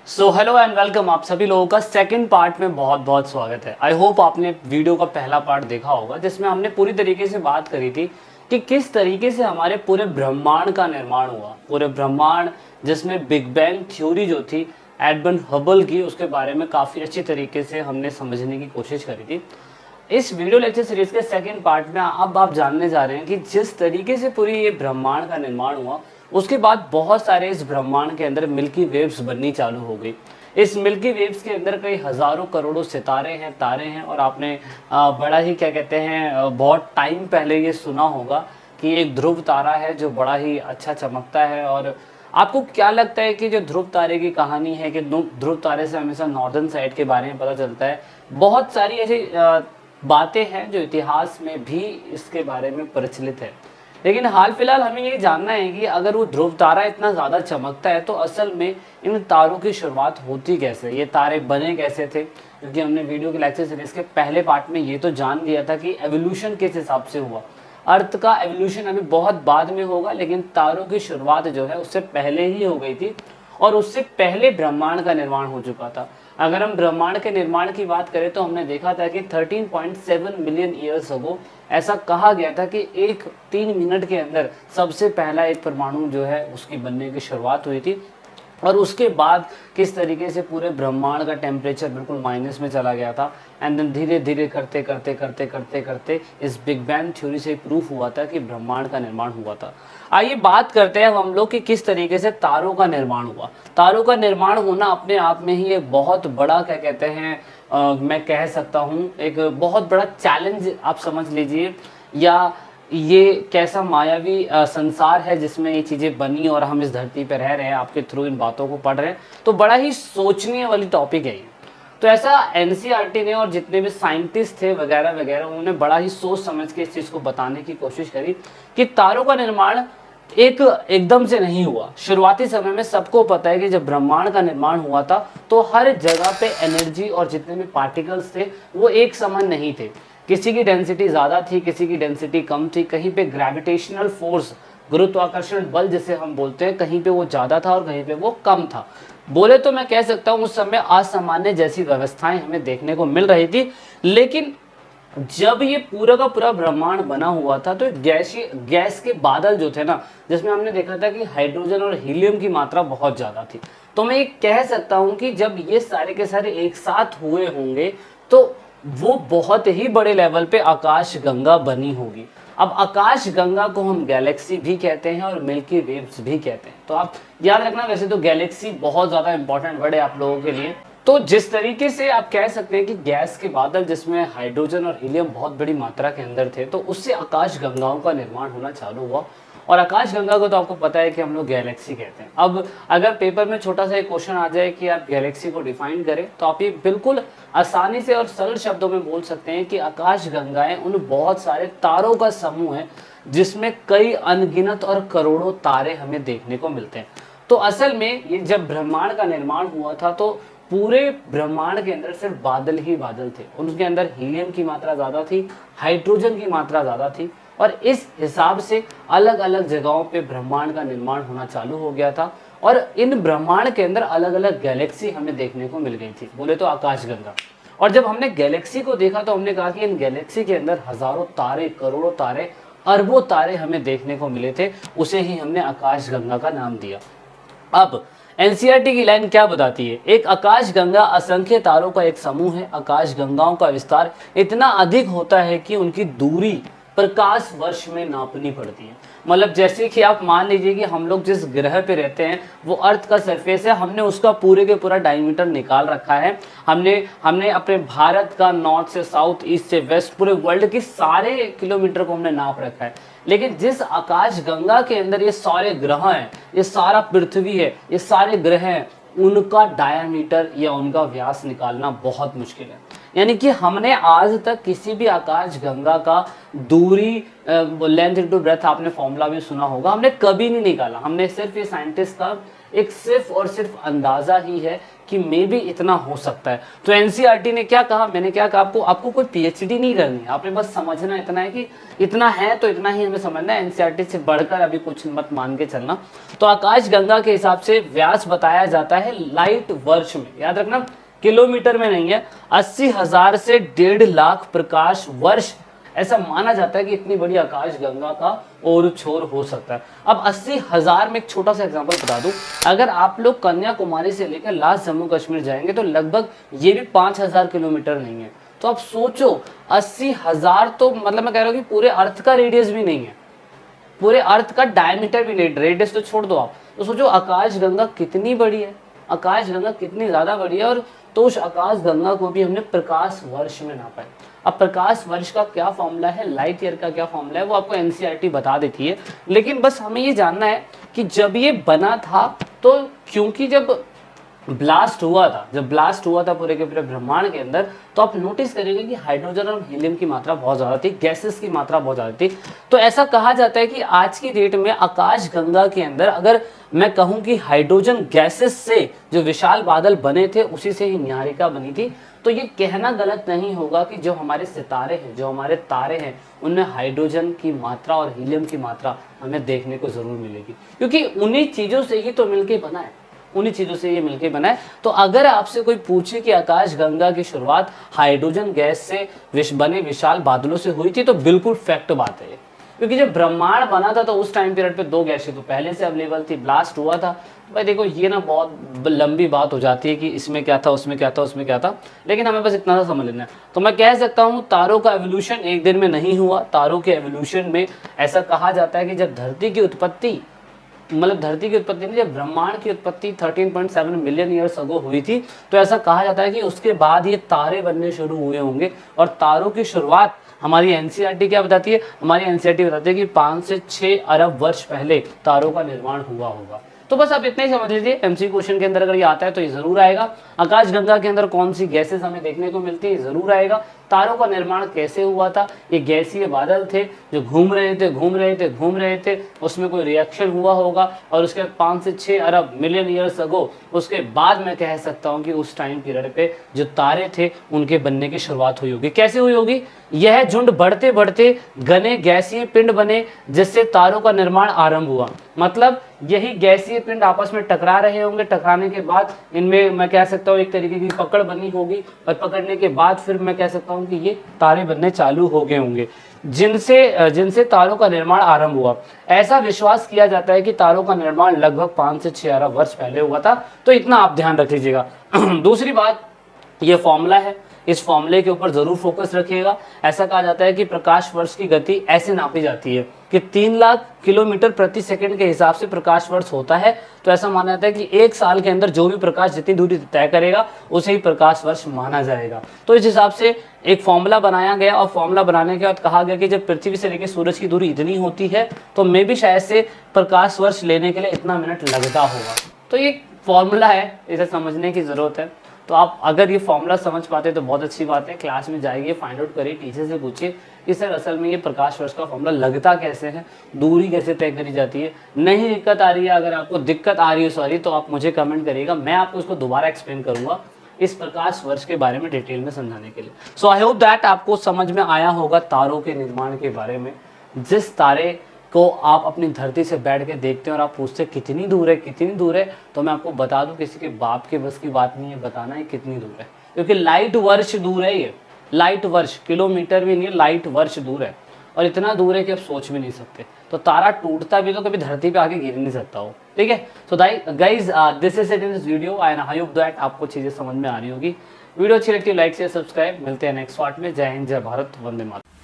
So hello and welcome. आप सभी लोगों का सेकंड पार्ट में बहुत बहुत स्वागत है। आई होप आपने वीडियो का पहला पार्ट देखा होगा जिसमें हमने पूरी तरीके से बात करी थी कि किस तरीके से हमारे पूरे ब्रह्मांड का निर्माण हुआ। पूरे ब्रह्मांड जिसमें बिग बैंग थ्योरी जो थी एडमंड हबल की, उसके बारे में काफ़ी अच्छी तरीके से हमने समझने की कोशिश करी थी। इस वीडियो लेक्चर सीरीज के सेकंड पार्ट में अब आप जानने जा रहे हैं कि जिस तरीके से पूरी ये ब्रह्मांड का निर्माण हुआ, उसके बाद बहुत सारे इस ब्रह्मांड के अंदर मिल्की वेव्स बननी चालू हो गई। इस मिल्की वेव्स के अंदर कई हज़ारों करोड़ों सितारे हैं, तारे हैं। और आपने बड़ा ही क्या कहते हैं, बहुत टाइम पहले ये सुना होगा कि एक ध्रुव तारा है जो बड़ा ही अच्छा चमकता है। और आपको क्या लगता है कि जो ध्रुव तारे की कहानी है कि ध्रुव तारे से हमेशा नॉर्दर्न साइड के बारे में पता चलता है। बहुत सारी ऐसी बातें हैं जो इतिहास में भी इसके बारे में प्रचलित है। लेकिन हाल फिलहाल हमें ये जानना है कि अगर वो ध्रुव तारा इतना ज़्यादा चमकता है तो असल में इन तारों की शुरुआत होती कैसे, ये तारे बने कैसे थे। क्योंकि हमने वीडियो के लेक्चर सीरीज के पहले पार्ट में ये तो जान लिया था कि एवोल्यूशन किस हिसाब से हुआ। अर्थ का एवोल्यूशन अभी बहुत बाद में होगा, लेकिन तारों की शुरुआत जो है उससे पहले ही हो गई थी और उससे पहले ब्रह्मांड का निर्माण हो चुका था। अगर हम ब्रह्मांड के निर्माण की बात करें तो हमने देखा था कि 13.7 मिलियन ईयर्स अगो ऐसा कहा गया था कि 3 मिनट के अंदर सबसे पहला एक परमाणु जो है उसकी बनने की शुरुआत हुई थी। और उसके बाद किस तरीके से पूरे ब्रह्मांड का टेम्परेचर बिल्कुल माइनस में चला गया था। एंड देन धीरे धीरे करते करते करते करते करते इस बिग बैंग थ्योरी से प्रूफ हुआ था कि ब्रह्मांड का निर्माण हुआ था। आइए बात करते हैं अब हम लोग कि किस तरीके से तारों का निर्माण हुआ। तारों का निर्माण होना अपने आप में ही एक बहुत बड़ा क्या कहते हैं, मैं कह सकता हूँ एक बहुत बड़ा चैलेंज आप समझ लीजिए, या ये कैसा मायावी संसार है जिसमें ये चीज़ें बनी और हम इस धरती पर रह रहे हैं, आपके थ्रू इन बातों को पढ़ रहे हैं। तो बड़ा ही सोचने वाली टॉपिक है ये। तो ऐसा एनसीईआरटी ने और जितने भी साइंटिस्ट थे वगैरह वगैरह, उन्होंने बड़ा ही सोच समझ के इस चीज़ को बताने की कोशिश करी कि तारों का निर्माण एकदम से नहीं हुआ। शुरुआती समय में सबको पता है कि जब ब्रह्मांड का निर्माण हुआ था तो हर जगह पे एनर्जी और जितने भी पार्टिकल्स थे वो एक समान नहीं थे। किसी की डेंसिटी ज़्यादा थी, किसी की डेंसिटी कम थी। कहीं पे ग्रेविटेशनल फोर्स, गुरुत्वाकर्षण बल जिसे हम बोलते हैं, कहीं पे वो ज़्यादा था और कहीं पे वो कम था। बोले तो मैं कह सकता हूँ उस समय असामान्य जैसी व्यवस्थाएं हमें देखने को मिल रही थी। लेकिन जब ये पूरा का पूरा ब्रह्मांड बना हुआ था तो गैस के बादल जो थे ना, जिसमें हमने देखा था कि हाइड्रोजन और हीलियम की मात्रा बहुत ज़्यादा थी। तो मैं ये कह सकता हूँ कि जब ये सारे के सारे एक साथ हुए होंगे तो वो बहुत ही बड़े लेवल पे आकाश गंगा बनी होगी। अब आकाश गंगा को हम गैलेक्सी भी कहते हैं और मिल्की वेव्स भी कहते हैं। तो आप याद रखना, वैसे तो गैलेक्सी बहुत ज़्यादा इंपॉर्टेंट वर्ड है आप लोगों के लिए। तो जिस तरीके से आप कह सकते हैं कि गैस के बादल जिसमें हाइड्रोजन और हीलियम बहुत बड़ी मात्रा के अंदर थे, तो उससे आकाश गंगाओं का निर्माण होना चालू हुआ। और आकाश गंगा को तो आपको पता है कि हम लोग गैलेक्सी कहते हैं। अब अगर पेपर में छोटा सा एक क्वेश्चन आ जाए कि आप गैलेक्सी को डिफाइन करें, तो आप ये बिल्कुल आसानी से और सरल शब्दों में बोल सकते हैं कि आकाश गंगाएं उन बहुत सारे तारों का समूह है जिसमें कई अनगिनत और करोड़ों तारे हमें देखने को मिलते हैं। तो असल में ये जब ब्रह्मांड का निर्माण हुआ था तो पूरे ब्रह्मांड के अंदर सिर्फ बादल ही बादल थे। उनके अंदर हीलियम की मात्रा ज़्यादा थी, हाइड्रोजन की मात्रा ज़्यादा थी। और इस हिसाब से अलग अलग जगहों पे ब्रह्मांड का निर्माण होना चालू हो गया था। और इन ब्रह्मांड के अंदर अलग अलग गैलेक्सी हमें देखने को मिल गई थी, बोले तो आकाशगंगा। और जब हमने गैलेक्सी को देखा तो हमने कहा कि इन गैलेक्सी के अंदर हजारों तारे, करोड़ों तारे, अरबों तारे हमें देखने को मिले थे। उसे ही हमने आकाशगंगा का नाम दिया। अब एनसीईआरटी की लाइन क्या बताती है? एक आकाश गंगा असंख्य तारों का एक समूह है। आकाश गंगाओं का विस्तार इतना अधिक होता है कि उनकी दूरी प्रकाश वर्ष में नापनी पड़ती है। मतलब जैसे कि आप मान लीजिए कि हम लोग जिस ग्रह पे रहते हैं वो अर्थ का सरफेस है, हमने उसका पूरे के पूरा डायमीटर निकाल रखा है। हमने हमने अपने भारत का नॉर्थ से साउथ, ईस्ट से वेस्ट, पूरे वर्ल्ड के सारे किलोमीटर को हमने नाप रखा है। लेकिन जिस आकाश गंगा के अंदर ये सारे ग्रह हैं, ये सारा पृथ्वी है, ये सारे ग्रह हैं, उनका डायमीटर या उनका व्यास निकालना बहुत मुश्किल है। यानी कि हमने आज तक किसी भी आकाश गंगा का दूरी लेंथ इनटू ब्रेथ आपने फॉर्मूला भी सुना होगा, हमने कभी नहीं निकाला। हमने सिर्फ ये साइंटिस्ट का एक सिर्फ और सिर्फ अंदाजा ही है कि मे भी इतना हो सकता है। तो एनसीईआरटी ने क्या कहा, मैंने क्या कहा, आपको कोई पीएचडी नहीं करनी है, आपने बस समझना इतना है कि इतना है तो इतना ही हमें समझना है, एनसीईआरटी से बढ़कर अभी कुछ मत मान के चलना। तो आकाश गंगा के हिसाब से व्यास बताया जाता है लाइट वर्ष में, याद रखना किलोमीटर में नहीं है, 80,000 से 1.5 लाख प्रकाश वर्ष ऐसा माना जाता है कि इतनी बड़ी आकाश गंगा का और छोर हो सकता है। अब 80,000 में एक छोटा सा एग्जांपल बता दूं, अगर आप लोग कन्याकुमारी से लेकर लास्ट जम्मू कश्मीर जाएंगे तो लगभग ये भी 5,000 किलोमीटर नहीं है। तो आप सोचो 80,000 तो मतलब मैं कह रहा हूँ कि पूरे अर्थ का रेडियस भी नहीं है, पूरे अर्थ का डायमीटर भी नहीं, रेडियस तो छोड़ दो आप। तो सोचो आकाश गंगा कितनी बड़ी है, आकाश गंगा कितनी ज्यादा बड़ी है। और तो उस आकाश गंगा को भी हमने प्रकाश वर्ष में नापा है। अब प्रकाश वर्ष का क्या फॉर्मूला है, लाइट ईयर का क्या फॉर्मूला है, वो आपको एनसीईआरटी बता देती है। लेकिन बस हमें ये जानना है कि जब ये बना था तो क्योंकि जब ब्लास्ट हुआ था पूरे के पूरे ब्रह्मांड के अंदर, तो आप नोटिस करेंगे कि हाइड्रोजन और हीलियम की मात्रा बहुत ज़्यादा थी, गैसेस की मात्रा बहुत ज़्यादा थी। तो ऐसा कहा जाता है कि आज की डेट में आकाश गंगा के अंदर अगर मैं कहूँ कि हाइड्रोजन गैसेस से जो विशाल बादल बने थे उसी से ही न्यारिका बनी थी। तो ये कहना गलत नहीं होगा कि जो हमारे सितारे हैं, जो हमारे तारे हैं, उनमें हाइड्रोजन की मात्रा और हीलियम की मात्रा हमें देखने को जरूर मिलेगी, क्योंकि उन्हीं चीज़ों से ही तो मिलके बना है, उन्हीं चीज़ों से ये मिलके बना है। तो अगर आपसे कोई पूछे कि आकाश गंगा की शुरुआत हाइड्रोजन गैस से बने विशाल बादलों से हुई थी, तो बिल्कुल फैक्ट बात है, क्योंकि जब ब्रह्मांड बना था तो उस टाइम पीरियड पे 2 गैसें तो पहले से अवेलेबल थी, ब्लास्ट हुआ था। भाई देखो ये ना बहुत लंबी बात हो जाती है कि इसमें क्या था, उसमें क्या था, उसमें क्या था, लेकिन हमें बस इतना सा समझ लेना है। तो मैं कह सकता हूँ तारों का एवोल्यूशन एक दिन में नहीं हुआ। तारों के एवोल्यूशन में ऐसा कहा जाता है कि जब धरती की उत्पत्ति नहीं, जब ब्रह्मांड की उत्पत्ति 13.7 मिलियन ईयर्स अगो हुई थी, तो ऐसा कहा जाता है कि उसके बाद ये तारे बनने शुरू हुए होंगे। और तारों की शुरुआत हमारी एनसीईआरटी क्या बताती है, हमारी एनसीईआरटी बताती है कि 5 से 6 अरब वर्ष पहले तारों का निर्माण हुआ होगा। तो बस आप इतना ही समझ लीजिए, एमसी क्वेश्चन के अंदर अगर ये आता है तो ये जरूर आएगा। आकाश गंगा के अंदर कौन सी गैसेस हमें देखने को मिलती है, जरूर आएगा। तारों का निर्माण कैसे हुआ था, ये गैसीय बादल थे जो घूम रहे थे, उसमें कोई रिएक्शन हुआ होगा, और उसके 5 से 6 अरब मिलियन ईयर्स अगो उसके बाद मैं कह सकता हूँ कि उस टाइम पीरियड पे जो तारे थे उनके बनने की शुरुआत हुई होगी। कैसे हुई होगी, यह झुंड बढ़ते बढ़ते घने गैसीय पिंड बने जिससे तारों का निर्माण आरंभ हुआ। मतलब यही गैसीय पिंड आपस में टकरा रहे होंगे, टकराने के बाद इनमें मैं कह सकता हूँ एक तरीके की पकड़ बनी होगी, और पकड़ने के बाद फिर मैं कह सकता हूँ कि ये तारे बनने चालू हो गए होंगे, जिनसे तारों का निर्माण आरंभ हुआ। ऐसा विश्वास किया जाता है कि तारों का निर्माण लगभग 5 से 6 अरब वर्ष पहले हुआ था। तो इतना आप ध्यान रख लीजिएगा। दूसरी बात, ये फॉर्मूला है, इस फॉर्मूले के ऊपर जरूर फोकस रखिएगा। ऐसा कहा जाता है कि प्रकाश वर्ष की गति ऐसे नापी जाती है कि 3 लाख किलोमीटर प्रति सेकंड के हिसाब से प्रकाश वर्ष होता है। तो ऐसा माना जाता है कि 1 साल के अंदर जो भी प्रकाश जितनी दूरी तय करेगा उसे ही प्रकाश वर्ष माना जाएगा। तो इस हिसाब से एक फॉर्मूला बनाया गया, और फॉर्मूला बनाने के बाद कहा गया कि जब पृथ्वी से लेकर सूरज की दूरी इतनी होती है तो मे भी शायद से प्रकाश वर्ष लेने के लिए इतना मिनट लगता होगा। तो ये फॉर्मूला है, इसे समझने की जरूरत है। तो आप अगर ये फॉर्मूला समझ पाते तो बहुत अच्छी बात है। क्लास में जाइए, फाइंड आउट करिए, टीचर से पूछिए कि सर असल में ये प्रकाश वर्ष का फॉर्मूला लगता कैसे है, दूरी कैसे तय करी जाती है। नहीं दिक्कत आ रही है, अगर आपको दिक्कत आ रही है सॉरी, तो आप मुझे कमेंट करिएगा, मैं आपको उसको दोबारा एक्सप्लेन करूंगा इस प्रकाश वर्ष के बारे में डिटेल में समझाने के लिए। सो आई होप दैट आपको समझ में आया होगा तारों के निर्माण के बारे में। जिस तारे को आप अपनी धरती से बैठ के देखते हैं और आप पूछते कितनी दूर है, तो मैं आपको बता दूं किसी के बाप के बस की बात नहीं है बताना है कितनी दूर है, क्योंकि लाइट वर्ष दूर है। ये लाइट वर्ष, किलोमीटर भी नहीं है, लाइट वर्ष दूर है, और इतना दूर है कि आप सोच भी नहीं सकते। तो तारा टूटता भी तो कभी धरती पे आके गिर नहीं सकता हो, ठीक है। So guys this is it in this video, and I hope that आपको चीजें समझ में आ रही होगी। वीडियो अच्छी लगती है लाइक से सब्सक्राइब। मिलते हैं नेक्स्ट पार्ट में। जय हिंद, जय भारत, वंदे मातरम।